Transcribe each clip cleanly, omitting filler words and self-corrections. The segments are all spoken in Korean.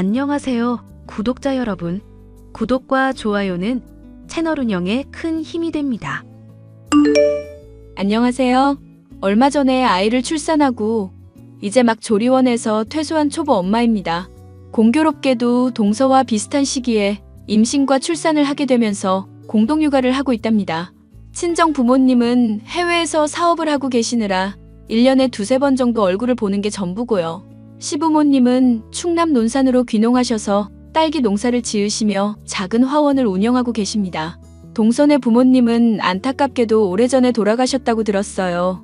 안녕하세요, 구독자 여러분. 구독과 좋아요는 채널 운영에 큰 힘이 됩니다. 안녕하세요. 얼마 전에 아이를 출산하고 이제 막 조리원에서 퇴소한 초보 엄마입니다. 공교롭게도 동서와 비슷한 시기에 임신과 출산을 하게 되면서 공동육아를 하고 있답니다. 친정 부모님은 해외에서 사업을 하고 계시느라 1년에 두세 번 정도 얼굴을 보는 게 전부고요. 시부모님은 충남 논산으로 귀농하셔서 딸기 농사를 지으시며 작은 화원을 운영하고 계십니다. 동선의 부모님은 안타깝게도 오래전에 돌아가셨다고 들었어요.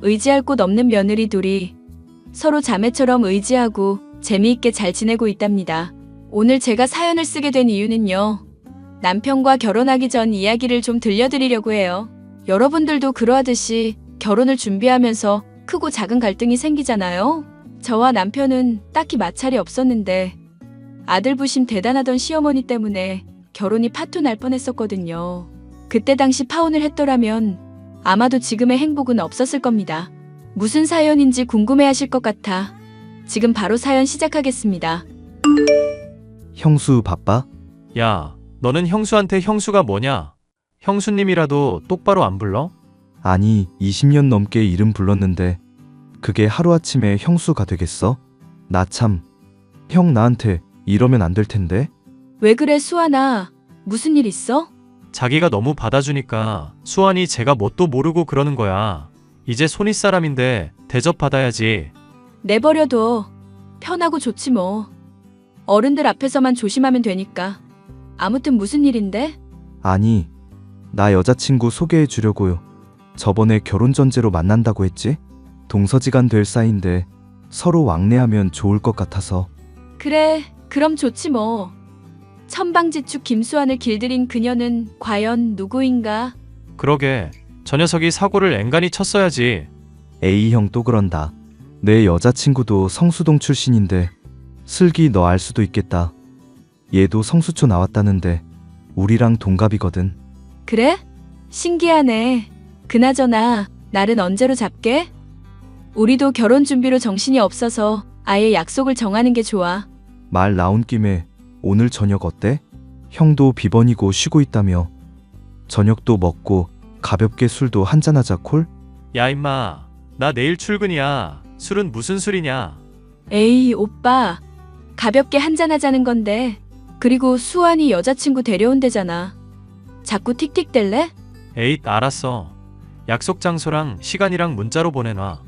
의지할 곳 없는 며느리 둘이 서로 자매처럼 의지하고 재미있게 잘 지내고 있답니다. 오늘 제가 사연을 쓰게 된 이유는요. 남편과 결혼하기 전 이야기를 좀 들려드리려고 해요. 여러분들도 그러하듯이 결혼을 준비하면서 크고 작은 갈등이 생기잖아요. 저와 남편은 딱히 마찰이 없었는데 아들 부심 대단하던 시어머니 때문에 결혼이 파토 날 뻔했었거든요. 그때 당시 파혼을 했더라면 아마도 지금의 행복은 없었을 겁니다. 무슨 사연인지 궁금해하실 것 같아 지금 바로 사연 시작하겠습니다. 형수 바빠? 야, 너는 형수한테 형수가 뭐냐? 형수님이라도 똑바로 안 불러? 아니, 20년 넘게 이름 불렀는데 그게 하루아침에 형수가 되겠어? 나 참, 형 나한테 이러면 안 될 텐데? 왜 그래 수아나? 무슨 일 있어? 자기가 너무 받아주니까 수환이 제가 뭣도 모르고 그러는 거야. 이제 손윗 사람인데 대접받아야지. 내버려둬. 편하고 좋지 뭐. 어른들 앞에서만 조심하면 되니까. 아무튼 무슨 일인데? 아니, 나 여자친구 소개해 주려고요. 저번에 결혼 전제로 만난다고 했지? 동서지간 될 사이인데 서로 왕래하면 좋을 것 같아서. 그래, 그럼 좋지 뭐. 천방지축 김수환을 길들인 그녀는 과연 누구인가? 그러게, 저 녀석이 사고를 앵간히 쳤어야지. 에이, 형 또 그런다. 내 여자친구도 성수동 출신인데 슬기 너 알 수도 있겠다. 얘도 성수초 나왔다는데 우리랑 동갑이거든. 그래? 신기하네. 그나저나 날은 언제로 잡게? 우리도 결혼 준비로 정신이 없어서 아예 약속을 정하는 게 좋아. 말 나온 김에 오늘 저녁 어때? 형도 비번이고 쉬고 있다며. 저녁도 먹고 가볍게 술도 한잔하자 콜? 야 임마, 나 내일 출근이야. 술은 무슨 술이냐? 에이 오빠, 가볍게 한잔하자는 건데. 그리고 수환이 여자친구 데려온대잖아. 자꾸 틱틱댈래? 에잇, 알았어. 약속 장소랑 시간이랑 문자로 보내놔.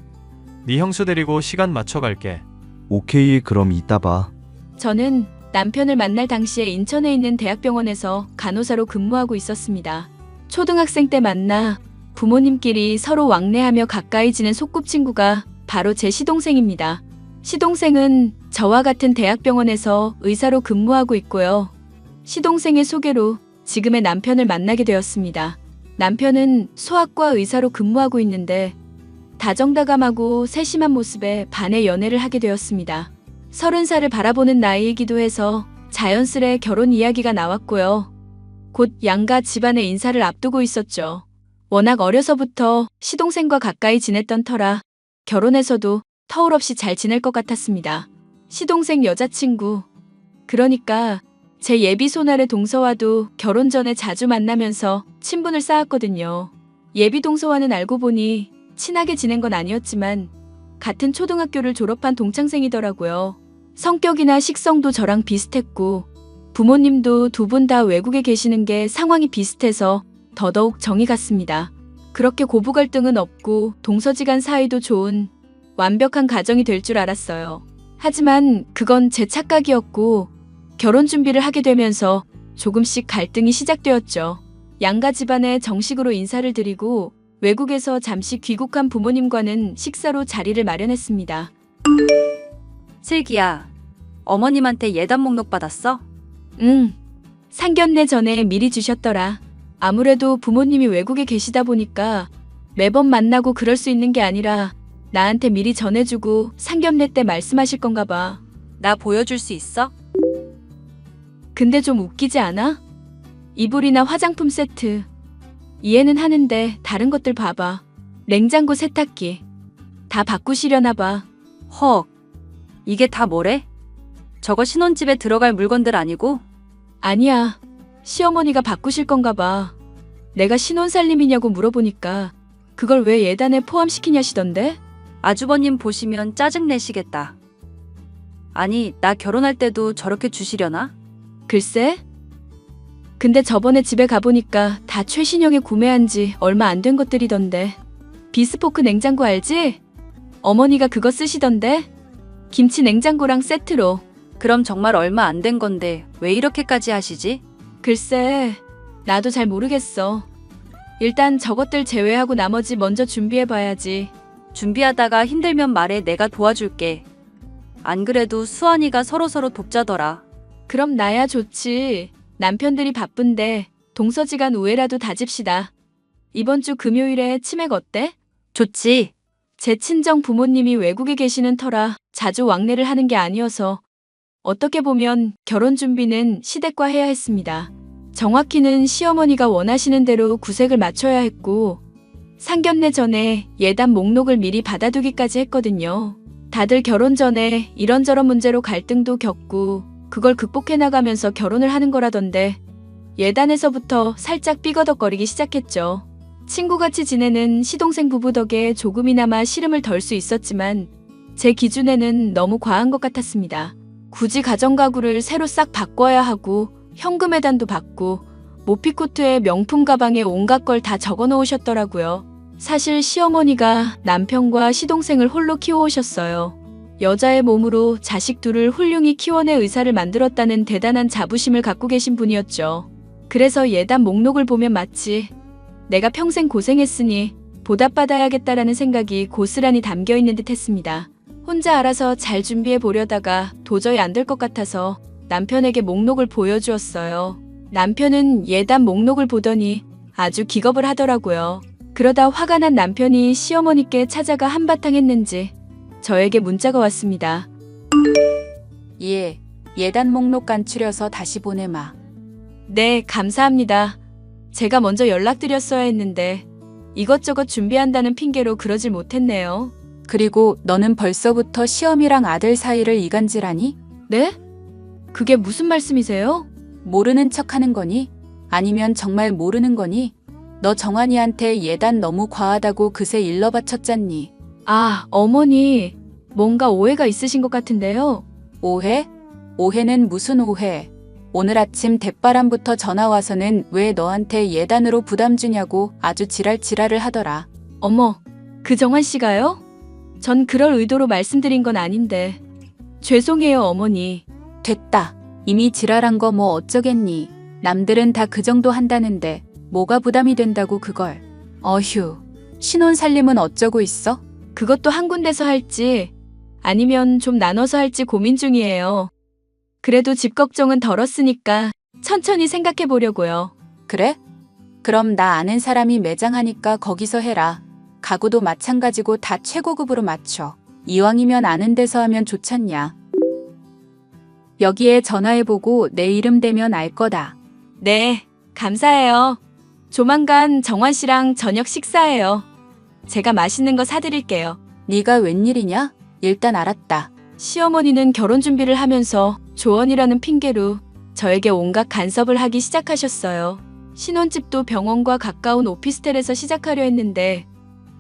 네 형수 데리고 시간 맞춰 갈게. 오케이, 그럼 이따 봐. 저는 남편을 만날 당시에 인천에 있는 대학병원에서 간호사로 근무하고 있었습니다. 초등학생 때 만나 부모님끼리 서로 왕래하며 가까이 지낸 소꿉친구가 바로 제 시동생입니다. 시동생은 저와 같은 대학병원에서 의사로 근무하고 있고요. 시동생의 소개로 지금의 남편을 만나게 되었습니다. 남편은 소아과 의사로 근무하고 있는데 다정다감하고 세심한 모습에 반해 연애를 하게 되었습니다. 30살을 바라보는 나이이기도 해서 자연스레 결혼 이야기가 나왔고요. 곧 양가 집안의 인사를 앞두고 있었죠. 워낙 어려서부터 시동생과 가까이 지냈던 터라 결혼해서도 터울 없이 잘 지낼 것 같았습니다. 시동생 여자친구, 그러니까 제 예비 손아래 동서와도 결혼 전에 자주 만나면서 친분을 쌓았거든요. 예비 동서와는 알고 보니 친하게 지낸 건 아니었지만 같은 초등학교를 졸업한 동창생이더라고요. 성격이나 식성도 저랑 비슷했고 부모님도 두 분 다 외국에 계시는 게 상황이 비슷해서 더더욱 정이 갔습니다. 그렇게 고부 갈등은 없고 동서지간 사이도 좋은 완벽한 가정이 될 줄 알았어요. 하지만 그건 제 착각이었고 결혼 준비를 하게 되면서 조금씩 갈등이 시작되었죠. 양가 집안에 정식으로 인사를 드리고 외국에서 잠시 귀국한 부모님과는 식사로 자리를 마련했습니다. 슬기야, 어머님한테 예단 목록 받았어? 응, 상견례 전에 미리 주셨더라. 아무래도 부모님이 외국에 계시다 보니까 매번 만나고 그럴 수 있는 게 아니라 나한테 미리 전해주고 상견례 때 말씀하실 건가 봐. 나 보여줄 수 있어? 근데 좀 웃기지 않아? 이불이나 화장품 세트. 이해는 하는데 다른 것들 봐봐. 냉장고, 세탁기. 다 바꾸시려나 봐. 헉, 이게 다 뭐래? 저거 신혼집에 들어갈 물건들 아니고? 아니야. 시어머니가 바꾸실 건가 봐. 내가 신혼살림이냐고 물어보니까 그걸 왜 예단에 포함시키냐시던데? 아주버님 보시면 짜증내시겠다. 아니, 나 결혼할 때도 저렇게 주시려나? 글쎄? 근데 저번에 집에 가보니까 다 최신형에 구매한 지 얼마 안 된 것들이던데. 비스포크 냉장고 알지? 어머니가 그거 쓰시던데? 김치 냉장고랑 세트로. 그럼 정말 얼마 안 된 건데 왜 이렇게까지 하시지? 글쎄, 나도 잘 모르겠어. 일단 저것들 제외하고 나머지 먼저 준비해봐야지. 준비하다가 힘들면 말해, 내가 도와줄게. 안 그래도 수환이가 서로서로 돕자더라. 그럼 나야 좋지. 남편들이 바쁜데 동서지간 우애라도 다집시다. 이번 주 금요일에 치맥 어때? 좋지. 제 친정 부모님이 외국에 계시는 터라 자주 왕래를 하는 게 아니어서 어떻게 보면 결혼 준비는 시댁과 해야 했습니다. 정확히는 시어머니가 원하시는 대로 구색을 맞춰야 했고 상견례 전에 예단 목록을 미리 받아두기까지 했거든요. 다들 결혼 전에 이런저런 문제로 갈등도 겪고 그걸 극복해 나가면서 결혼을 하는 거라던데 예단에서부터 살짝 삐거덕거리기 시작했죠. 친구같이 지내는 시동생 부부 덕에 조금이나마 시름을 덜 수 있었지만 제 기준에는 너무 과한 것 같았습니다. 굳이 가정가구를 새로 싹 바꿔야 하고 현금 예단도 받고 모피코트에 명품 가방에 온갖 걸 다 적어 놓으셨더라고요. 사실 시어머니가 남편과 시동생을 홀로 키워오셨어요. 여자의 몸으로 자식 둘을 훌륭히 키워낼 의사를 만들었다는 대단한 자부심을 갖고 계신 분이었죠. 그래서 예단 목록을 보면 마치 내가 평생 고생했으니 보답받아야겠다라는 생각이 고스란히 담겨있는 듯 했습니다. 혼자 알아서 잘 준비해 보려다가 도저히 안 될 것 같아서 남편에게 목록을 보여주었어요. 남편은 예단 목록을 보더니 아주 기겁을 하더라고요. 그러다 화가 난 남편이 시어머니께 찾아가 한바탕 했는지 저에게 문자가 왔습니다. 예, 예단 목록 간추려서 다시 보내마. 네, 감사합니다. 제가 먼저 연락드렸어야 했는데 이것저것 준비한다는 핑계로 그러질 못했네요. 그리고 너는 벌써부터 시엄이랑 아들 사이를 이간질하니? 네? 그게 무슨 말씀이세요? 모르는 척하는 거니? 아니면 정말 모르는 거니? 너 정환이한테 예단 너무 과하다고 그새 일러 바쳤잖니. 아, 어머니. 뭔가 오해가 있으신 것 같은데요. 오해? 오해는 무슨 오해? 오늘 아침 대바람부터 전화 와서는 왜 너한테 예단으로 부담 주냐고 아주 지랄지랄을 하더라. 어머, 그 정환 씨가요? 전 그럴 의도로 말씀드린 건 아닌데. 죄송해요, 어머니. 됐다. 이미 지랄한 거 뭐 어쩌겠니? 남들은 다 그 정도 한다는데 뭐가 부담이 된다고 그걸. 어휴, 신혼살림은 어쩌고 있어? 그것도 한 군데서 할지 아니면 좀 나눠서 할지 고민 중이에요. 그래도 집 걱정은 덜었으니까 천천히 생각해 보려고요. 그래? 그럼 나 아는 사람이 매장하니까 거기서 해라. 가구도 마찬가지고 다 최고급으로 맞춰. 이왕이면 아는 데서 하면 좋잖냐. 여기에 전화해보고 내 이름 대면 알 거다. 네, 감사해요. 조만간 정환 씨랑 저녁 식사해요. 제가 맛있는 거 사드릴게요. 네가 웬일이냐? 일단 알았다. 시어머니는 결혼 준비를 하면서 조언이라는 핑계로 저에게 온갖 간섭을 하기 시작하셨어요. 신혼집도 병원과 가까운 오피스텔에서 시작하려 했는데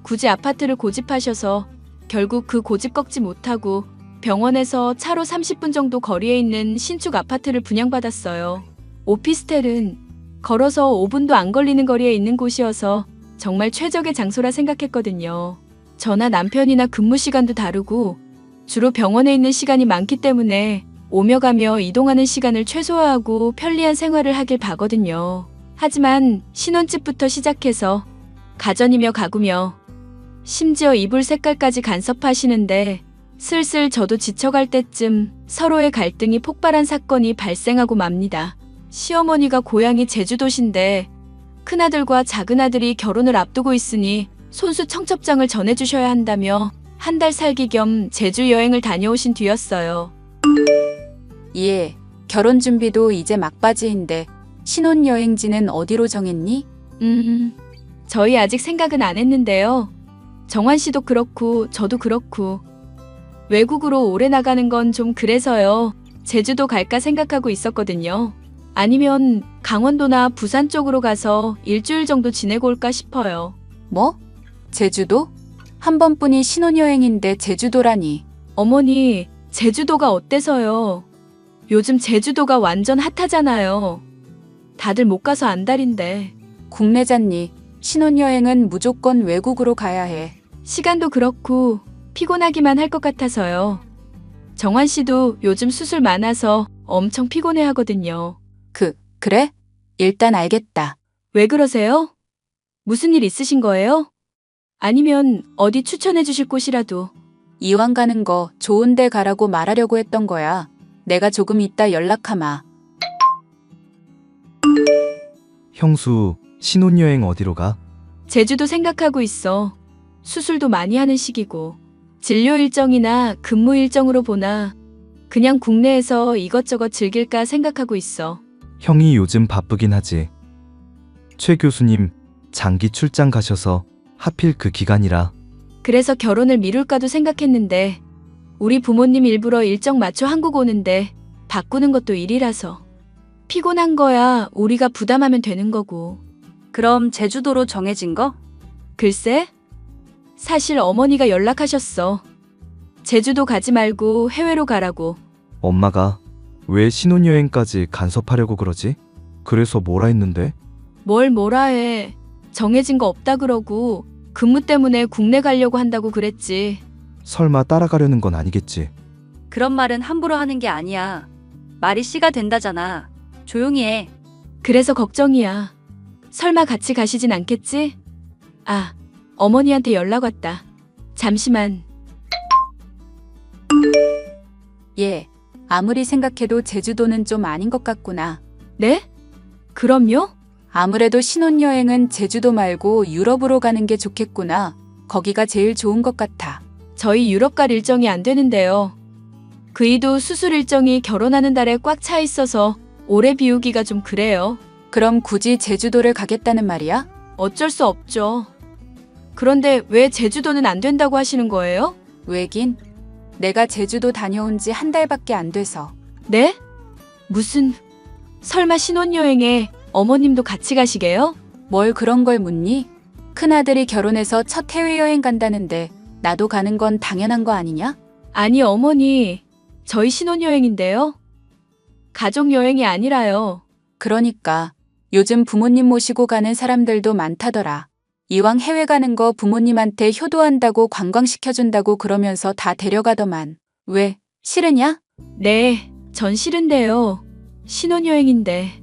굳이 아파트를 고집하셔서 결국 그 고집 꺾지 못하고 병원에서 차로 30분 정도 거리에 있는 신축 아파트를 분양받았어요. 오피스텔은 걸어서 5분도 안 걸리는 거리에 있는 곳이어서 정말 최적의 장소라 생각했거든요. 저나 남편이나 근무 시간도 다르고 주로 병원에 있는 시간이 많기 때문에 오며 가며 이동하는 시간을 최소화하고 편리한 생활을 하길 바거든요. 하지만 신혼집부터 시작해서 가전이며 가구며 심지어 이불 색깔까지 간섭하시는데 슬슬 저도 지쳐갈 때쯤 서로의 갈등이 폭발한 사건이 발생하고 맙니다. 시어머니가 고향이 제주도신데 큰아들과 작은아들이 결혼을 앞두고 있으니 손수 청첩장을 전해주셔야 한다며 한 달 살기 겸 제주 여행을 다녀오신 뒤였어요. 예, 결혼 준비도 이제 막바지인데 신혼여행지는 어디로 정했니? 저희 아직 생각은 안 했는데요. 정환 씨도 그렇고 저도 그렇고 외국으로 오래 나가는 건 좀 그래서요. 제주도 갈까 생각하고 있었거든요. 아니면 강원도나 부산 쪽으로 가서 일주일 정도 지내고 올까 싶어요. 뭐? 제주도? 한 번뿐인 신혼여행인데 제주도라니. 어머니, 제주도가 어때서요? 요즘 제주도가 완전 핫하잖아요. 다들 못 가서 안달인데. 국내잖니. 신혼여행은 무조건 외국으로 가야 해. 시간도 그렇고 피곤하기만 할 것 같아서요. 정환 씨도 요즘 수술 많아서 엄청 피곤해 하거든요. 그래? 일단 알겠다. 왜 그러세요? 무슨 일 있으신 거예요? 아니면 어디 추천해 주실 곳이라도. 이왕 가는 거 좋은 데 가라고 말하려고 했던 거야. 내가 조금 이따 연락하마. 형수, 신혼여행 어디로 가? 제주도 생각하고 있어. 수술도 많이 하는 시기고. 진료 일정이나 근무 일정으로 보나 그냥 국내에서 이것저것 즐길까 생각하고 있어. 형이 요즘 바쁘긴 하지. 최 교수님, 장기 출장 가셔서 하필 그 기간이라. 그래서 결혼을 미룰까도 생각했는데 우리 부모님 일부러 일정 맞춰 한국 오는데 바꾸는 것도 일이라서. 피곤한 거야 우리가 부담하면 되는 거고. 그럼 제주도로 정해진 거? 글쎄? 사실 어머니가 연락하셨어. 제주도 가지 말고 해외로 가라고. 엄마가 왜 신혼여행까지 간섭하려고 그러지? 그래서 뭐라 했는데? 뭘 뭐라 해. 정해진 거 없다 그러고 근무 때문에 국내 가려고 한다고 그랬지. 설마 따라가려는 건 아니겠지? 그런 말은 함부로 하는 게 아니야. 말이 씨가 된다잖아. 조용히 해. 그래서 걱정이야. 설마 같이 가시진 않겠지? 아, 어머니한테 연락 왔다. 잠시만. 예. 아무리 생각해도 제주도는 좀 아닌 것 같구나. 네? 그럼요? 아무래도 신혼여행은 제주도 말고 유럽으로 가는 게 좋겠구나. 거기가 제일 좋은 것 같아. 저희 유럽 갈 일정이 안 되는데요. 그이도 수술 일정이 결혼하는 달에 꽉 차 있어서 오래 비우기가 좀 그래요. 그럼 굳이 제주도를 가겠다는 말이야? 어쩔 수 없죠. 그런데 왜 제주도는 안 된다고 하시는 거예요? 왜긴? 내가 제주도 다녀온 지 한 달밖에 안 돼서. 네? 무슨... 설마 신혼여행에 어머님도 같이 가시게요? 뭘 그런 걸 묻니? 큰아들이 결혼해서 첫 해외여행 간다는데 나도 가는 건 당연한 거 아니냐? 아니 어머니, 저희 신혼여행인데요. 가족여행이 아니라요. 그러니까 요즘 부모님 모시고 가는 사람들도 많다더라. 이왕 해외 가는 거 부모님한테 효도한다고 관광시켜준다고 그러면서 다 데려가더만. 왜? 싫으냐? 네, 전 싫은데요. 신혼여행인데.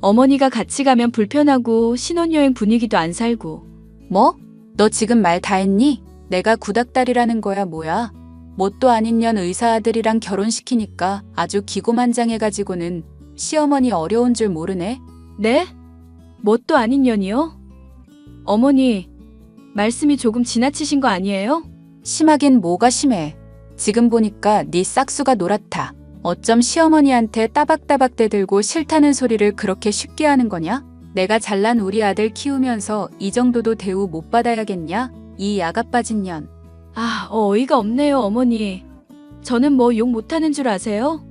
어머니가 같이 가면 불편하고 신혼여행 분위기도 안 살고. 뭐? 너 지금 말 다 했니? 내가 구닥다리라는 거야 뭐야? 뭣도 아닌 년 의사 아들이랑 결혼시키니까 아주 기고만장해가지고는 시어머니 어려운 줄 모르네? 네? 뭣도 아닌 년이요? 어머니, 말씀이 조금 지나치신 거 아니에요? 심하긴 뭐가 심해. 지금 보니까 네 싹수가 노랗다. 어쩜 시어머니한테 따박따박 대들고 싫다는 소리를 그렇게 쉽게 하는 거냐? 내가 잘난 우리 아들 키우면서 이 정도도 대우 못 받아야겠냐? 이 야가 빠진 년. 아, 어이가 없네요, 어머니. 저는 뭐 욕 못하는 줄 아세요?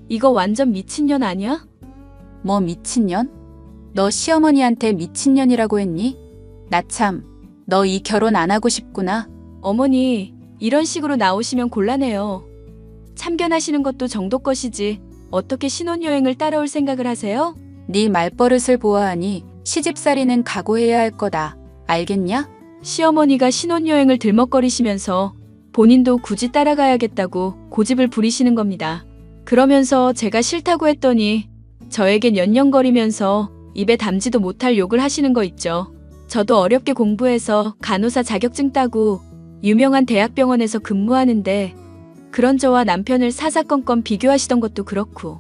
이거 완전 미친년 아니야? 뭐 미친년? 너 시어머니한테 미친년이라고 했니? 나 참, 너 이 결혼 안 하고 싶구나. 어머니, 이런 식으로 나오시면 곤란해요. 참견하시는 것도 정도 것이지 어떻게 신혼여행을 따라올 생각을 하세요? 네 말버릇을 보아하니 시집살이는 각오해야 할 거다. 알겠냐? 시어머니가 신혼여행을 들먹거리시면서 본인도 굳이 따라가야겠다고 고집을 부리시는 겁니다. 그러면서 제가 싫다고 했더니 저에겐 연연거리면서 입에 담지도 못할 욕을 하시는 거 있죠. 저도 어렵게 공부해서 간호사 자격증 따고 유명한 대학병원에서 근무하는데 그런 저와 남편을 사사건건 비교하시던 것도 그렇고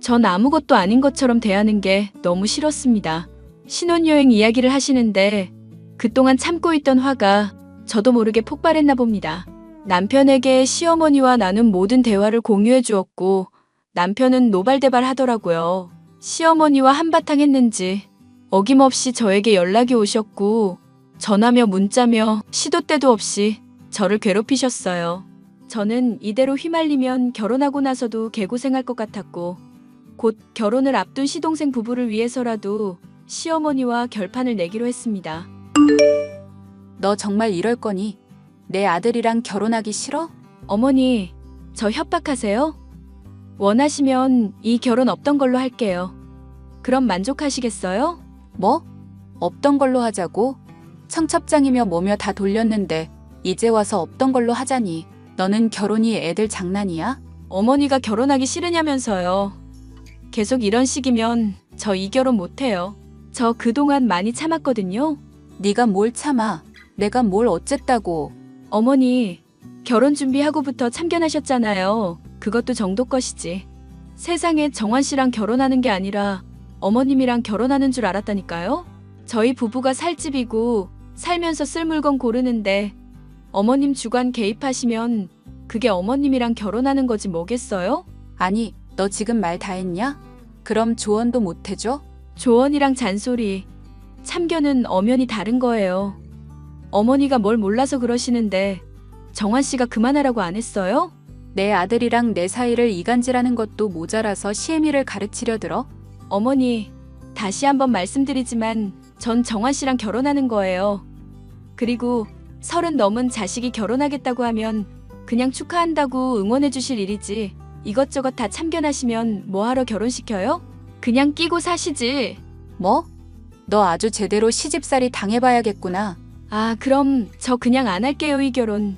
전 아무것도 아닌 것처럼 대하는 게 너무 싫었습니다. 신혼여행 이야기를 하시는데 그동안 참고 있던 화가 저도 모르게 폭발했나 봅니다. 남편에게 시어머니와 나눈 모든 대화를 공유해 주었고 남편은 노발대발 하더라고요. 시어머니와 한바탕 했는지 어김없이 저에게 연락이 오셨고 전화며 문자며 시도 때도 없이 저를 괴롭히셨어요. 저는 이대로 휘말리면 결혼하고 나서도 개고생할 것 같았고 곧 결혼을 앞둔 시동생 부부를 위해서라도 시어머니와 결판을 내기로 했습니다. 너 정말 이럴 거니? 내 아들이랑 결혼하기 싫어? 어머니, 저 협박하세요? 원하시면 이 결혼 없던 걸로 할게요. 그럼 만족하시겠어요? 뭐? 없던 걸로 하자고? 청첩장이며 뭐며 다 돌렸는데 이제 와서 없던 걸로 하자니. 너는 결혼이 애들 장난이야? 어머니가 결혼하기 싫으냐면서요. 계속 이런 식이면 저 이 결혼 못해요. 저 그동안 많이 참았거든요. 네가 뭘 참아? 내가 뭘 어쨌다고. 어머니, 결혼 준비하고부터 참견하셨잖아요. 그것도 정도 것이지. 세상에 정환 씨랑 결혼하는 게 아니라 어머님이랑 결혼하는 줄 알았다니까요. 저희 부부가 살 집이고 살면서 쓸 물건 고르는데 어머님 주관 개입하시면 그게 어머님이랑 결혼하는 거지 뭐겠어요? 아니, 너 지금 말 다 했냐? 그럼 조언도 못 해줘? 조언이랑 잔소리, 참견은 엄연히 다른 거예요. 어머니가 뭘 몰라서 그러시는데 정환 씨가 그만하라고 안 했어요? 내 아들이랑 내 사이를 이간질하는 것도 모자라서 시애미를 가르치려 들어? 어머니, 다시 한번 말씀드리지만 전 정환 씨랑 결혼하는 거예요. 그리고 30 넘은 자식이 결혼하겠다고 하면 그냥 축하한다고 응원해 주실 일이지 이것저것 다 참견하시면 뭐하러 결혼시켜요? 그냥 끼고 사시지. 뭐? 너 아주 제대로 시집살이 당해봐야겠구나. 아, 그럼 저 그냥 안 할게요, 이 결혼.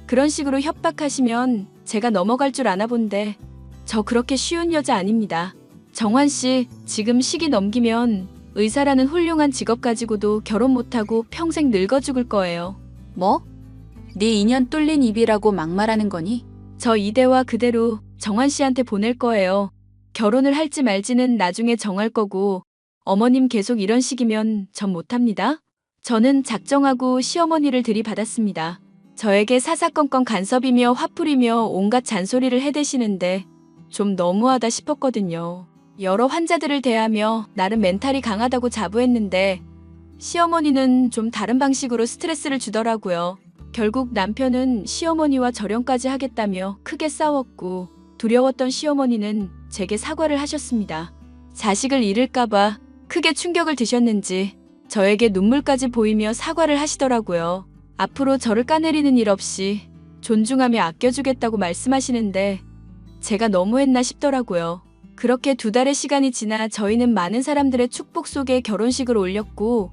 그런 식으로 협박하시면 제가 넘어갈 줄 아나 본데 저 그렇게 쉬운 여자 아닙니다. 정환 씨, 지금 시기 넘기면 의사라는 훌륭한 직업 가지고도 결혼 못하고 평생 늙어 죽을 거예요. 뭐? 네 인연 뚫린 입이라고 막말하는 거니? 저 이대화 그대로 정환 씨한테 보낼 거예요. 결혼을 할지 말지는 나중에 정할 거고 어머님 계속 이런 식이면 전 못합니다. 저는 작정하고 시어머니를 들이받았습니다. 저에게 사사건건 간섭이며 화풀이며 온갖 잔소리를 해대시는데 좀 너무하다 싶었거든요. 여러 환자들을 대하며 나름 멘탈이 강하다고 자부했는데 시어머니는 좀 다른 방식으로 스트레스를 주더라고요. 결국 남편은 시어머니와 절연까지 하겠다며 크게 싸웠고 두려웠던 시어머니는 제게 사과를 하셨습니다. 자식을 잃을까봐 크게 충격을 드셨는지 저에게 눈물까지 보이며 사과를 하시더라고요. 앞으로 저를 까내리는 일 없이 존중하며 아껴주겠다고 말씀하시는데 제가 너무했나 싶더라고요. 그렇게 2달의 시간이 지나 저희는 많은 사람들의 축복 속에 결혼식을 올렸고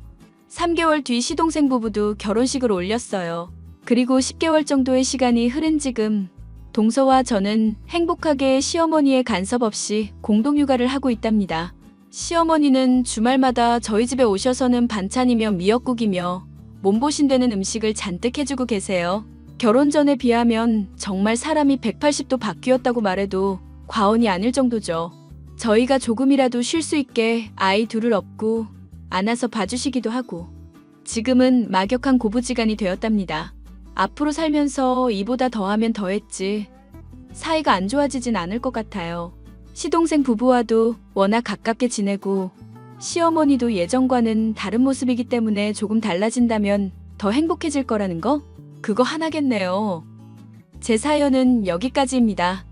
3개월 뒤 시동생 부부도 결혼식을 올렸어요. 그리고 10개월 정도의 시간이 흐른 지금 동서와 저는 행복하게 시어머니의 간섭 없이 공동육아를 하고 있답니다. 시어머니는 주말마다 저희 집에 오셔서는 반찬이며 미역국이며 몸보신되는 음식을 잔뜩 해주고 계세요. 결혼 전에 비하면 정말 사람이 180도 바뀌었다고 말해도 과언이 아닐 정도죠. 저희가 조금이라도 쉴 수 있게 아이 둘을 업고 안아서 봐주시기도 하고 지금은 막역한 고부지간이 되었답니다. 앞으로 살면서 이보다 더하면 더했지 사이가 안 좋아지진 않을 것 같아요. 시동생 부부와도 워낙 가깝게 지내고 시어머니도 예전과는 다른 모습이기 때문에 조금 달라진다면 더 행복해질 거라는 거? 그거 하나겠네요. 제 사연은 여기까지입니다.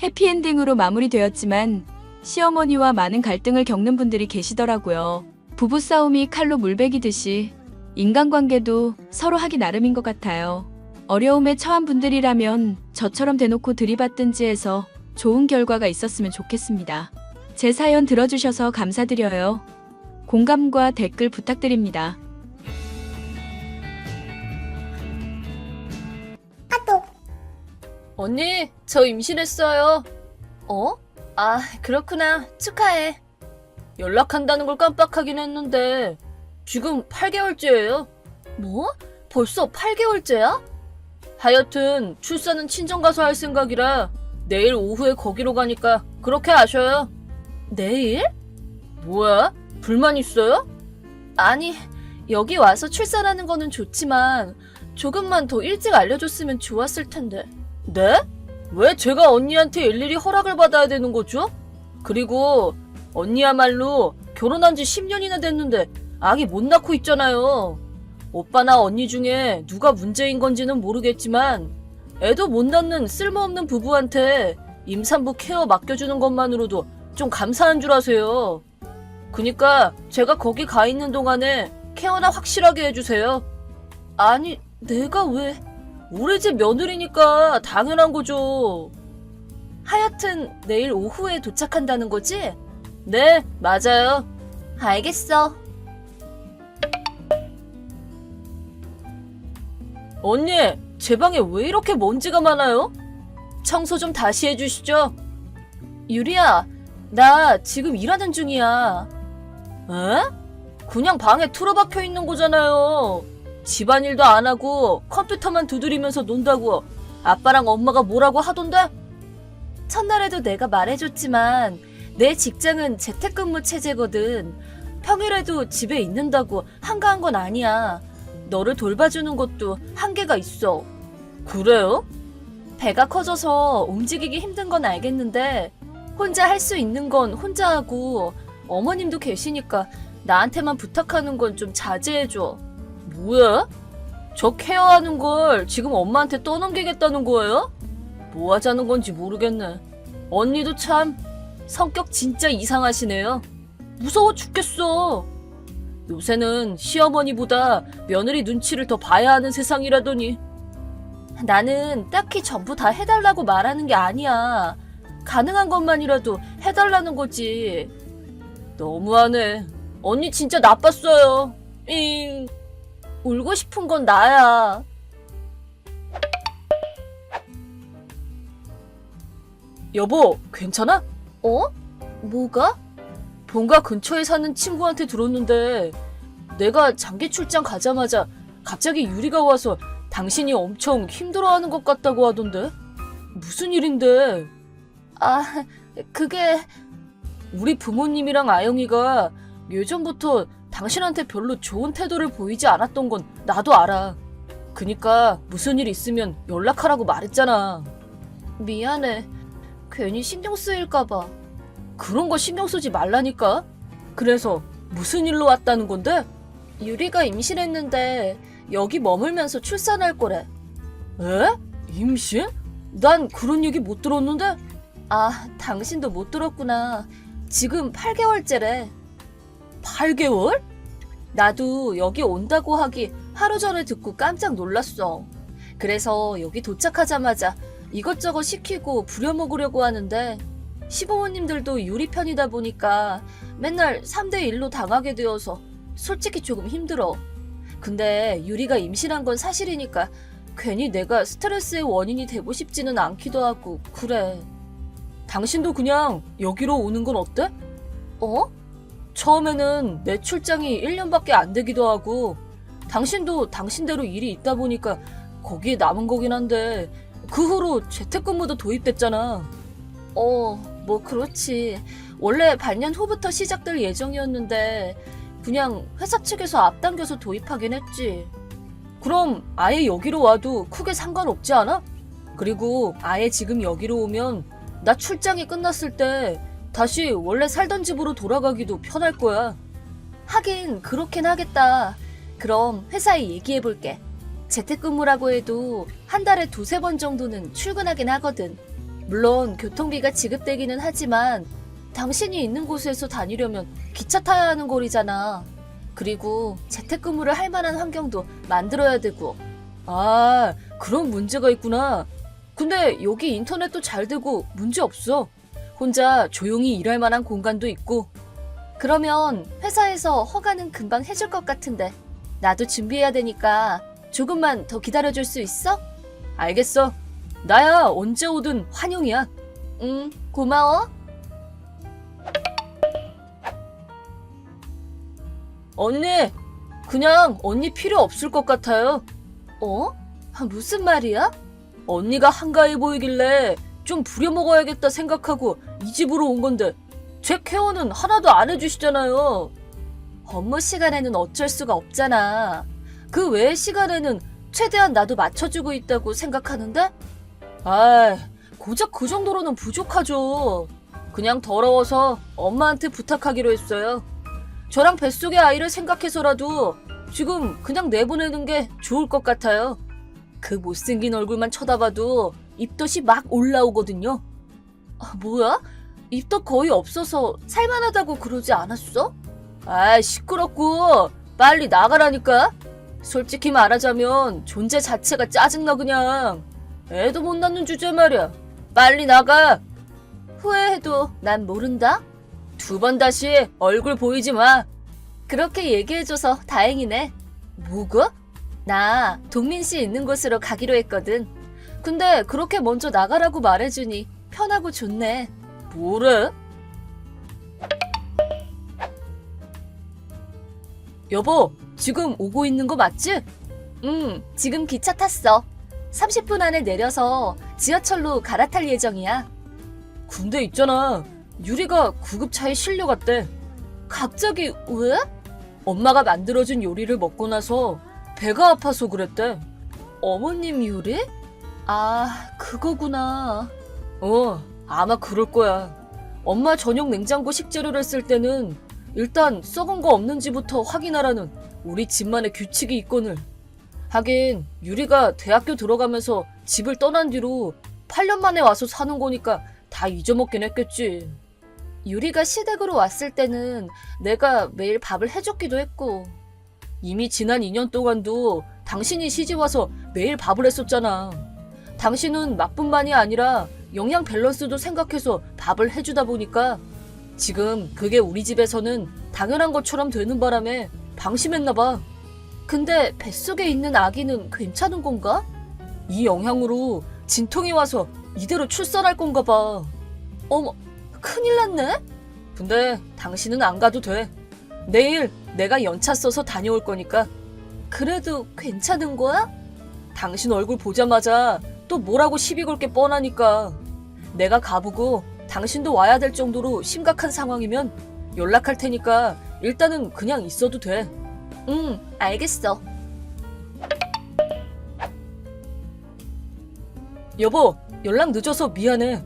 해피엔딩으로 마무리되었지만 시어머니와 많은 갈등을 겪는 분들이 계시더라고요. 부부싸움이 칼로 물베기듯이 인간관계도 서로 하기 나름인 것 같아요. 어려움에 처한 분들이라면 저처럼 대놓고 들이받든지 해서 좋은 결과가 있었으면 좋겠습니다. 제 사연 들어주셔서 감사드려요. 공감과 댓글 부탁드립니다. 언니, 저 임신했어요. 어? 아, 그렇구나. 축하해. 연락한다는 걸 깜빡하긴 했는데 지금 8개월째예요. 뭐? 벌써 8개월째야? 하여튼 출산은 친정 가서 할 생각이라 내일 오후에 거기로 가니까 그렇게 아셔요. 내일? 뭐야? 불만 있어요? 아니, 여기 와서 출산하는 거는 좋지만 조금만 더 일찍 알려줬으면 좋았을 텐데. 네? 왜 제가 언니한테 일일이 허락을 받아야 되는 거죠? 그리고 언니야말로 결혼한 지 10년이나 됐는데 아기 못 낳고 있잖아요. 오빠나 언니 중에 누가 문제인 건지는 모르겠지만 애도 못 낳는 쓸모없는 부부한테 임산부 케어 맡겨주는 것만으로도 좀 감사한 줄 아세요. 그니까 제가 거기 가 있는 동안에 케어나 확실하게 해주세요. 아니, 내가 왜? 우리 집 며느리니까 당연한 거죠. 하여튼 내일 오후에 도착한다는 거지? 네, 맞아요. 알겠어. 언니, 제 방에 왜 이렇게 먼지가 많아요? 청소 좀 다시 해주시죠. 유리야, 나 지금 일하는 중이야. 에? 그냥 방에 틀어박혀 있는 거잖아요. 집안일도 안 하고 컴퓨터만 두드리면서 논다고 아빠랑 엄마가 뭐라고 하던데? 첫날에도 내가 말해줬지만 내 직장은 재택근무 체제거든. 평일에도 집에 있는다고 한가한 건 아니야. 너를 돌봐주는 것도 한계가 있어. 그래요? 배가 커져서 움직이기 힘든 건 알겠는데 혼자 할 수 있는 건 혼자 하고 어머님도 계시니까 나한테만 부탁하는 건 좀 자제해줘. 뭐야? 저 케어하는 걸 지금 엄마한테 떠넘기겠다는 거예요? 뭐 하자는 건지 모르겠네. 언니도 참 성격 진짜 이상하시네요. 무서워 죽겠어. 요새는 시어머니보다 며느리 눈치를 더 봐야 하는 세상이라더니. 나는 딱히 전부 다 해달라고 말하는 게 아니야. 가능한 것만이라도 해달라는 거지. 너무하네. 언니 진짜 나빴어요. 잉. 울고 싶은 건 나야. 여보, 괜찮아? 어? 뭐가? 본가 근처에 사는 친구한테 들었는데 내가 장기 출장 가자마자 갑자기 유리가 와서 당신이 엄청 힘들어하는 것 같다고 하던데? 무슨 일인데? 아, 그게 우리 부모님이랑 아영이가 예전부터 당신한테 별로 좋은 태도를 보이지 않았던 건 나도 알아. 그니까 무슨 일 있으면 연락하라고 말했잖아. 미안해. 괜히 신경 쓰일까봐. 그런 거 신경 쓰지 말라니까. 그래서 무슨 일로 왔다는 건데? 유리가 임신했는데 여기 머물면서 출산할 거래. 에? 임신? 난 그런 얘기 못 들었는데? 아, 당신도 못 들었구나. 지금 8개월째래. 8개월? 나도 여기 온다고 하기 하루 전에 듣고 깜짝 놀랐어. 그래서 여기 도착하자마자 이것저것 시키고 부려먹으려고 하는데 시부모님들도 유리 편이다 보니까 맨날 3대1로 당하게 되어서 솔직히 조금 힘들어. 근데 유리가 임신한 건 사실이니까 괜히 내가 스트레스의 원인이 되고 싶지는 않기도 하고 그래. 당신도 그냥 여기로 오는 건 어때? 어? 처음에는 내 출장이 1년밖에 안 되기도 하고 당신도 당신대로 일이 있다 보니까 거기에 남은 거긴 한데 그 후로 재택근무도 도입됐잖아. 뭐 그렇지. 원래 반년 후부터 시작될 예정이었는데 그냥 회사 측에서 앞당겨서 도입하긴 했지. 그럼 아예 여기로 와도 크게 상관없지 않아? 그리고 아예 지금 여기로 오면 나 출장이 끝났을 때 다시 원래 살던 집으로 돌아가기도 편할 거야. 하긴 그렇긴 하겠다. 그럼 회사에 얘기해볼게. 재택근무라고 해도 한 달에 2-3번 정도는 출근하긴 하거든. 물론 교통비가 지급되기는 하지만 당신이 있는 곳에서 다니려면 기차 타야 하는 거리잖아. 그리고 재택근무를 할 만한 환경도 만들어야 되고. 아, 그런 문제가 있구나. 근데 여기 인터넷도 잘 되고 문제 없어. 혼자 조용히 일할 만한 공간도 있고. 그러면 회사에서 허가는 금방 해줄 것 같은데 나도 준비해야 되니까 조금만 더 기다려줄 수 있어? 알겠어. 나야 언제 오든 환영이야. 응, 고마워. 언니, 그냥 언니 필요 없을 것 같아요. 어? 무슨 말이야? 언니가 한가해 보이길래 좀 부려먹어야겠다 생각하고 이 집으로 온 건데 제 케어는 하나도 안 해주시잖아요. 업무 시간에는 어쩔 수가 없잖아. 그 외의 시간에는 최대한 나도 맞춰주고 있다고 생각하는데? 아이, 고작 그 정도로는 부족하죠. 그냥 더러워서 엄마한테 부탁하기로 했어요. 저랑 뱃속의 아이를 생각해서라도 지금 그냥 내보내는 게 좋을 것 같아요. 그 못생긴 얼굴만 쳐다봐도 입덧이 막 올라오거든요. 아, 뭐야? 입덧 거의 없어서 살만하다고 그러지 않았어? 아, 시끄럽고 빨리 나가라니까. 솔직히 말하자면 존재 자체가 짜증나 그냥. 애도 못 낳는 주제 말이야. 빨리 나가. 후회해도 난 모른다. 2번 다시 얼굴 보이지 마. 그렇게 얘기해줘서 다행이네. 뭐가? 나 동민 씨 있는 곳으로 가기로 했거든. 근데 그렇게 먼저 나가라고 말해주니 편하고 좋네. 뭐래? 여보, 지금 오고 있는 거 맞지? 응, 지금 기차 탔어. 30분 안에 내려서 지하철로 갈아탈 예정이야. 근데 있잖아, 유리가 구급차에 실려갔대. 갑자기 왜? 엄마가 만들어준 요리를 먹고 나서 배가 아파서 그랬대. 어머님 요리? 아, 그거구나. 아마 그럴 거야. 엄마 전용 냉장고 식재료를 쓸 때는 일단 썩은 거 없는지부터 확인하라는 우리 집만의 규칙이 있거늘. 하긴 유리가 대학교 들어가면서 집을 떠난 뒤로 8년 만에 와서 사는 거니까 다 잊어먹긴 했겠지. 유리가 시댁으로 왔을 때는 내가 매일 밥을 해줬기도 했고, 이미 지난 2년 동안도 당신이 시집와서 매일 밥을 했었잖아. 당신은 맛뿐만이 아니라 영양 밸런스도 생각해서 밥을 해주다 보니까 지금 그게 우리 집에서는 당연한 것처럼 되는 바람에 방심했나 봐. 근데 뱃속에 있는 아기는 괜찮은 건가? 이 영향으로 진통이 와서 이대로 출산할 건가 봐. 어머, 큰일 났네? 근데 당신은 안 가도 돼. 내일 내가 연차 써서 다녀올 거니까. 그래도 괜찮은 거야? 당신 얼굴 보자마자 또 뭐라고 시비 걸 게 뻔하니까. 내가 가보고 당신도 와야 될 정도로 심각한 상황이면 연락할 테니까 일단은 그냥 있어도 돼. 응, 알겠어. 여보, 연락 늦어서 미안해.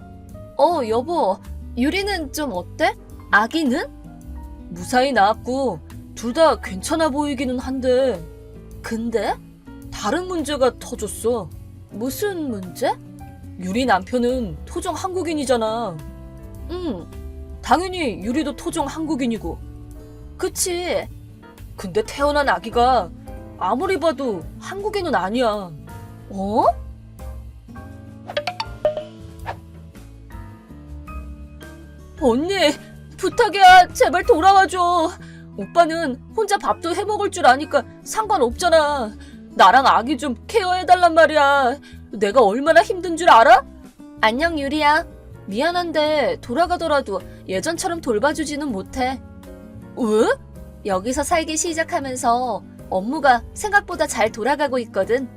여보, 유리는 좀 어때? 아기는? 무사히 나왔고 둘 다 괜찮아 보이기는 한데, 근데 다른 문제가 터졌어. 무슨 문제? 유리 남편은 토종 한국인이잖아. 응, 당연히 유리도 토종 한국인이고. 그치? 근데 태어난 아기가 아무리 봐도 한국인은 아니야. 어? 언니, 부탁이야. 제발 돌아와줘. 오빠는 혼자 밥도 해먹을 줄 아니까 상관없잖아. 나랑 아기 좀 케어해달란 말이야. 내가 얼마나 힘든 줄 알아? 안녕, 유리야. 미안한데 돌아가더라도 예전처럼 돌봐주지는 못해. 왜? 여기서 살기 시작하면서 업무가 생각보다 잘 돌아가고 있거든.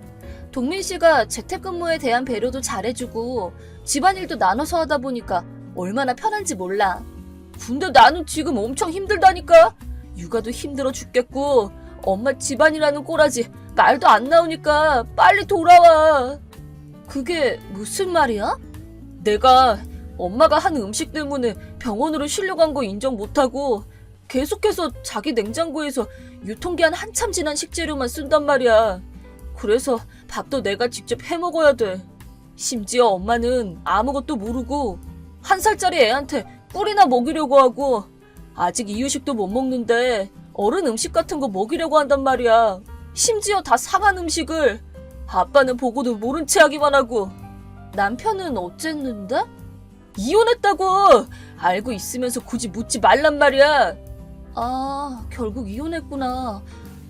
동민 씨가 재택근무에 대한 배려도 잘해주고 집안일도 나눠서 하다 보니까 얼마나 편한지 몰라. 근데 나는 지금 엄청 힘들다니까. 육아도 힘들어 죽겠고 엄마 집안이라는 꼬라지 말도 안 나오니까 빨리 돌아와. 그게 무슨 말이야? 내가 엄마가 한 음식 때문에 병원으로 실려간 거 인정 못하고 계속해서 자기 냉장고에서 유통기한 한참 지난 식재료만 쓴단 말이야. 그래서 밥도 내가 직접 해먹어야 돼. 심지어 엄마는 아무것도 모르고 1살짜리 애한테 꿀이나 먹이려고 하고 아직 이유식도 못 먹는데 어른 음식 같은 거 먹이려고 한단 말이야. 심지어 다 상한 음식을. 아빠는 보고도 모른 체 하기만 하고. 남편은 어쨌는데? 이혼했다고! 알고 있으면서 굳이 묻지 말란 말이야. 아, 결국 이혼했구나.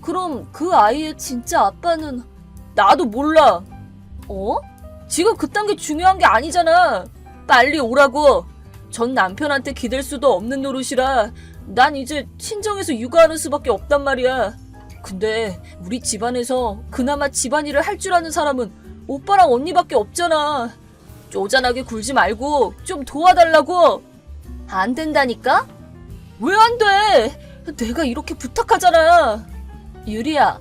그럼 그 아이의 진짜 아빠는? 나도 몰라. 지금 그딴 게 중요한 게 아니잖아. 빨리 오라고. 전 남편한테 기댈 수도 없는 노릇이라 난 이제 친정에서 육아하는 수밖에 없단 말이야. 근데 우리 집안에서 그나마 집안일을 할 줄 아는 사람은 오빠랑 언니밖에 없잖아. 쪼잔하게 굴지 말고 좀 도와달라고. 안 된다니까? 왜 안 돼? 내가 이렇게 부탁하잖아. 유리야,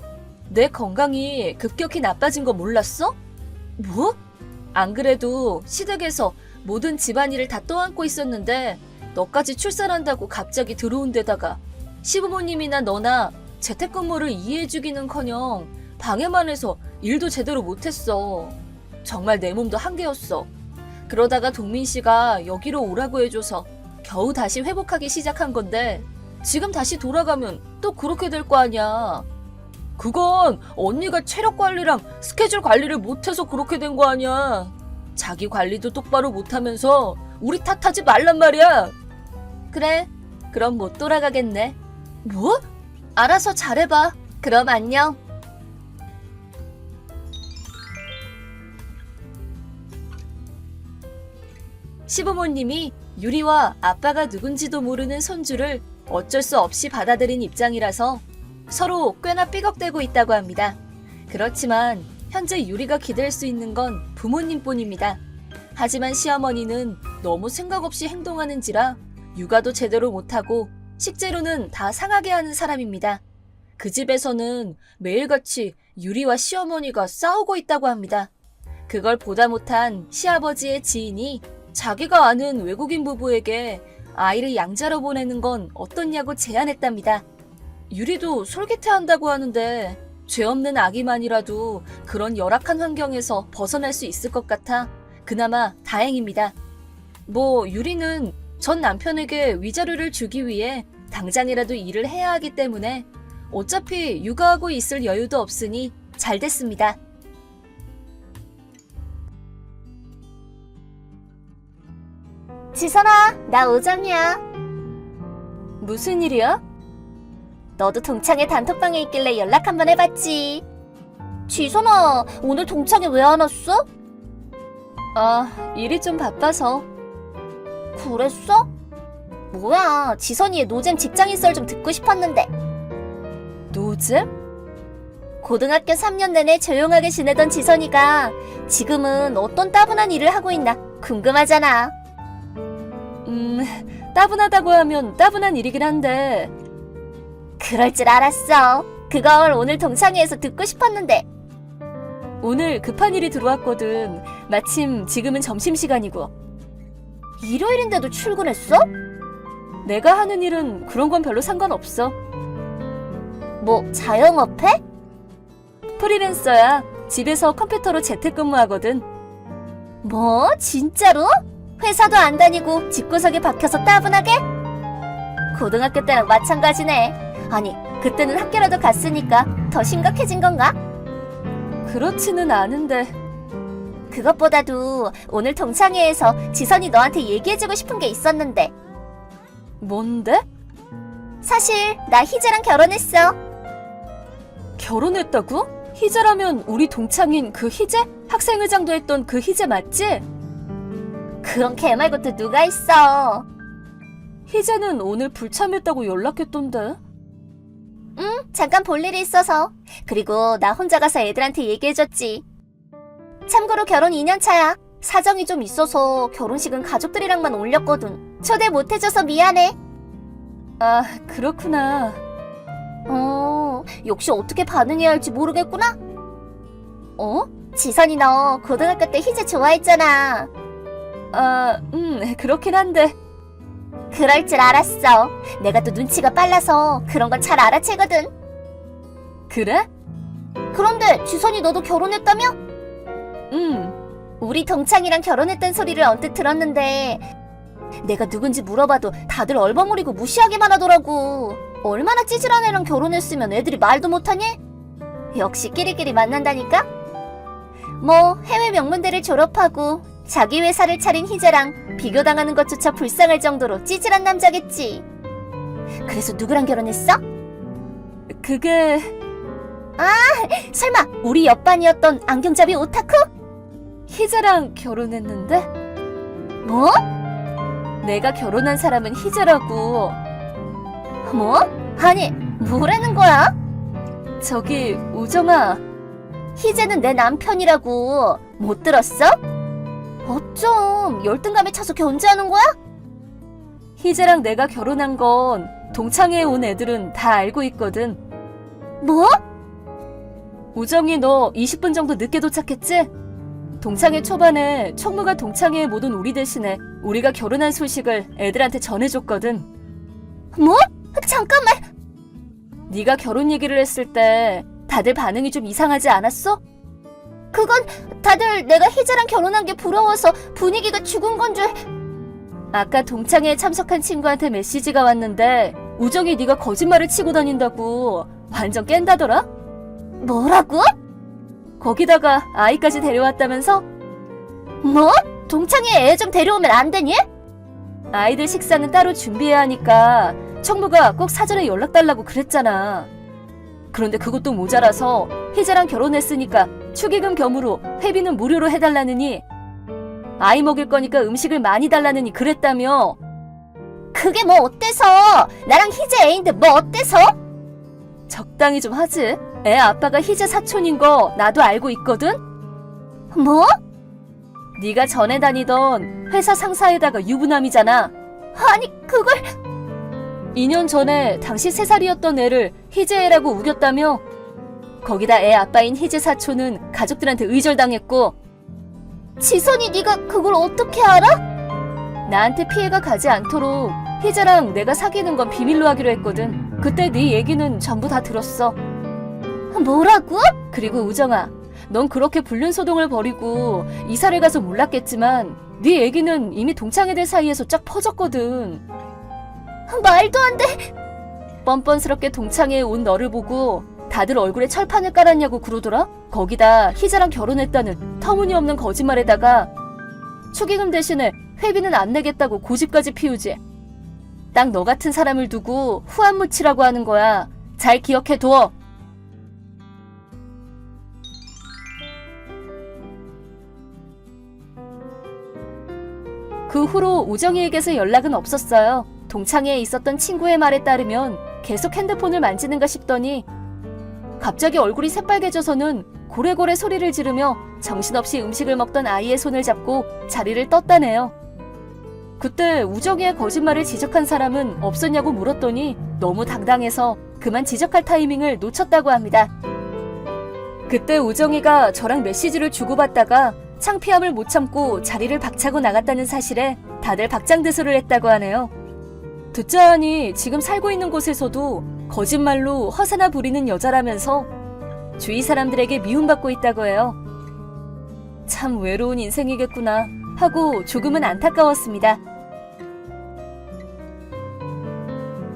내 건강이 급격히 나빠진 거 몰랐어? 뭐? 안 그래도 시댁에서 모든 집안일을 다 떠안고 있었는데 너까지 출산한다고 갑자기 들어온 데다가 시부모님이나 너나 재택근무를 이해해주기는커녕 방해만 해서 일도 제대로 못했어. 정말 내 몸도 한계였어. 그러다가 동민 씨가 여기로 오라고 해줘서 겨우 다시 회복하기 시작한 건데 지금 다시 돌아가면 또 그렇게 될 거 아니야. 그건 언니가 체력 관리랑 스케줄 관리를 못해서 그렇게 된 거 아니야. 자기 관리도 똑바로 못하면서 우리 탓하지 말란 말이야. 그래, 그럼 못 돌아가겠네. 뭐? 알아서 잘해봐. 그럼 안녕. 시부모님이 유리와 아빠가 누군지도 모르는 손주를 어쩔 수 없이 받아들인 입장이라서 서로 꽤나 삐걱대고 있다고 합니다. 그렇지만 현재 유리가 기댈 수 있는 건 부모님뿐입니다. 하지만 시어머니는 너무 생각 없이 행동하는지라 육아도 제대로 못하고 식재료는 다 상하게 하는 사람입니다. 그 집에서는 매일같이 유리와 시어머니가 싸우고 있다고 합니다. 그걸 보다 못한 시아버지의 지인이 자기가 아는 외국인 부부에게 아이를 양자로 보내는 건 어떻냐고 제안했답니다. 유리도 솔깃해한다고 하는데 죄 없는 아기만이라도 그런 열악한 환경에서 벗어날 수 있을 것 같아 그나마 다행입니다. 뭐 유리는 전 남편에게 위자료를 주기 위해 당장이라도 일을 해야 하기 때문에 어차피 육아하고 있을 여유도 없으니 잘 됐습니다. 지선아, 나 오정이야. 무슨 일이야? 너도 동창회 단톡방에 있길래 연락 한번 해봤지. 지선아, 오늘 동창회 왜 안 왔어? 아, 일이 좀 바빠서. 그랬어? 뭐야, 지선이의 노잼 직장인 썰 좀 듣고 싶었는데. 노잼? 고등학교 3년 내내 조용하게 지내던 지선이가 지금은 어떤 따분한 일을 하고 있나 궁금하잖아. 따분하다고 하면 따분한 일이긴 한데. 그럴 줄 알았어. 그걸 오늘 동창회에서 듣고 싶었는데. 오늘 급한 일이 들어왔거든. 마침 지금은 점심시간이고. 일요일인데도 출근했어? 내가 하는 일은 그런 건 별로 상관없어. 뭐 자영업해? 프리랜서야. 집에서 컴퓨터로 재택근무하거든. 뭐? 진짜로? 회사도 안 다니고 집구석에 박혀서 따분하게? 고등학교 때랑 마찬가지네. 아니, 그때는 학교라도 갔으니까 더 심각해진 건가? 그렇지는 않은데. 그것보다도 오늘 동창회에서 지선이 너한테 얘기해주고 싶은 게 있었는데. 뭔데? 사실 나 희재랑 결혼했어. 결혼했다고? 희재라면 우리 동창인 그 희재? 학생회장도 했던 그 희재 맞지? 그런 개 말고 또 누가 있어. 희재는 오늘 불참했다고 연락했던데. 잠깐 볼 일이 있어서. 그리고 나 혼자 가서 애들한테 얘기해줬지. 참고로 결혼 2년 차야. 사정이 좀 있어서 결혼식은 가족들이랑만 올렸거든. 초대 못해줘서 미안해. 아, 그렇구나. 역시 어떻게 반응해야 할지 모르겠구나. 지선이 너 고등학교 때 희재 좋아했잖아. 아, 그렇긴 한데. 그럴 줄 알았어. 내가 또 눈치가 빨라서 그런 걸 잘 알아채거든. 그래? 그런데 지선이 너도 결혼했다며? 우리 동창이랑 결혼했던 소리를 언뜻 들었는데 내가 누군지 물어봐도 다들 얼버무리고 무시하기만 하더라고. 얼마나 찌질한 애랑 결혼했으면 애들이 말도 못하니? 역시 끼리끼리 만난다니까? 뭐 해외 명문대를 졸업하고 자기 회사를 차린 희재랑 비교당하는 것조차 불쌍할 정도로 찌질한 남자겠지. 그래서 누구랑 결혼했어? 그게... 설마 우리 옆반이었던 안경잡이 오타쿠? 희재랑 결혼했는데? 뭐? 내가 결혼한 사람은 희재라고. 뭐? 아니, 뭐라는 거야? 저기, 우정아. 희재는 내 남편이라고. 못 들었어? 어쩜 열등감에 차서 견제하는 거야? 희재랑 내가 결혼한 건 동창회에 온 애들은 다 알고 있거든. 뭐? 우정이 너 20분 정도 늦게 도착했지? 동창회 초반에 총무가 동창회에 못 온 우리 대신에 우리가 결혼한 소식을 애들한테 전해줬거든. 뭐? 잠깐만. 네가 결혼 얘기를 했을 때 다들 반응이 좀 이상하지 않았어? 그건 다들 내가 희재랑 결혼한 게 부러워서 분위기가 죽은 건 줄. 아까 동창회에 참석한 친구한테 메시지가 왔는데 우정이 네가 거짓말을 치고 다닌다고 완전 깬다더라? 뭐라고? 거기다가 아이까지 데려왔다면서? 뭐? 동창회에 애 좀 데려오면 안 되니? 아이들 식사는 따로 준비해야 하니까 청부가 꼭 사전에 연락 달라고 그랬잖아. 그런데 그것도 모자라서 희재랑 결혼했으니까 축의금 겸으로 회비는 무료로 해달라느니 아이 먹일 거니까 음식을 많이 달라느니 그랬다며. 그게 뭐 어때서? 나랑 희재 애인데 뭐 어때서? 적당히 좀 하지. 애 아빠가 희재 사촌인 거 나도 알고 있거든? 뭐? 네가 전에 다니던 회사 상사에다가 유부남이잖아. 아니 그걸 2년 전에 당시 3살이었던 애를 희재 애라고 우겼다며. 거기다 애 아빠인 희재 사촌은 가족들한테 의절당했고. 지선이 네가 그걸 어떻게 알아? 나한테 피해가 가지 않도록 희재랑 내가 사귀는 건 비밀로 하기로 했거든. 그때 네 얘기는 전부 다 들었어. 뭐라고? 그리고 우정아, 넌 그렇게 불륜소동을 벌이고 이사를 가서 몰랐겠지만 네 얘기는 이미 동창회들 사이에서 쫙 퍼졌거든. 말도 안 돼. 뻔뻔스럽게 동창회에 온 너를 보고 다들 얼굴에 철판을 깔았냐고 그러더라? 거기다 희재랑 결혼했다는 터무니없는 거짓말에다가 축의금 대신에 회비는 안 내겠다고 고집까지 피우지. 딱 너 같은 사람을 두고 후안무치라고 하는 거야. 잘 기억해둬. 그 후로 우정이에게서 연락은 없었어요. 동창회에 있었던 친구의 말에 따르면 계속 핸드폰을 만지는가 싶더니 갑자기 얼굴이 새빨개져서는 고래고래 소리를 지르며 정신없이 음식을 먹던 아이의 손을 잡고 자리를 떴다네요. 그때 우정이의 거짓말을 지적한 사람은 없었냐고 물었더니 너무 당당해서 그만 지적할 타이밍을 놓쳤다고 합니다. 그때 우정이가 저랑 메시지를 주고받다가 창피함을 못 참고 자리를 박차고 나갔다는 사실에 다들 박장대소를 했다고 하네요. 듣자 하니 지금 살고 있는 곳에서도 거짓말로 허사나 부리는 여자라면서 주위 사람들에게 미움받고 있다고 해요. 참 외로운 인생이겠구나 하고 조금은 안타까웠습니다.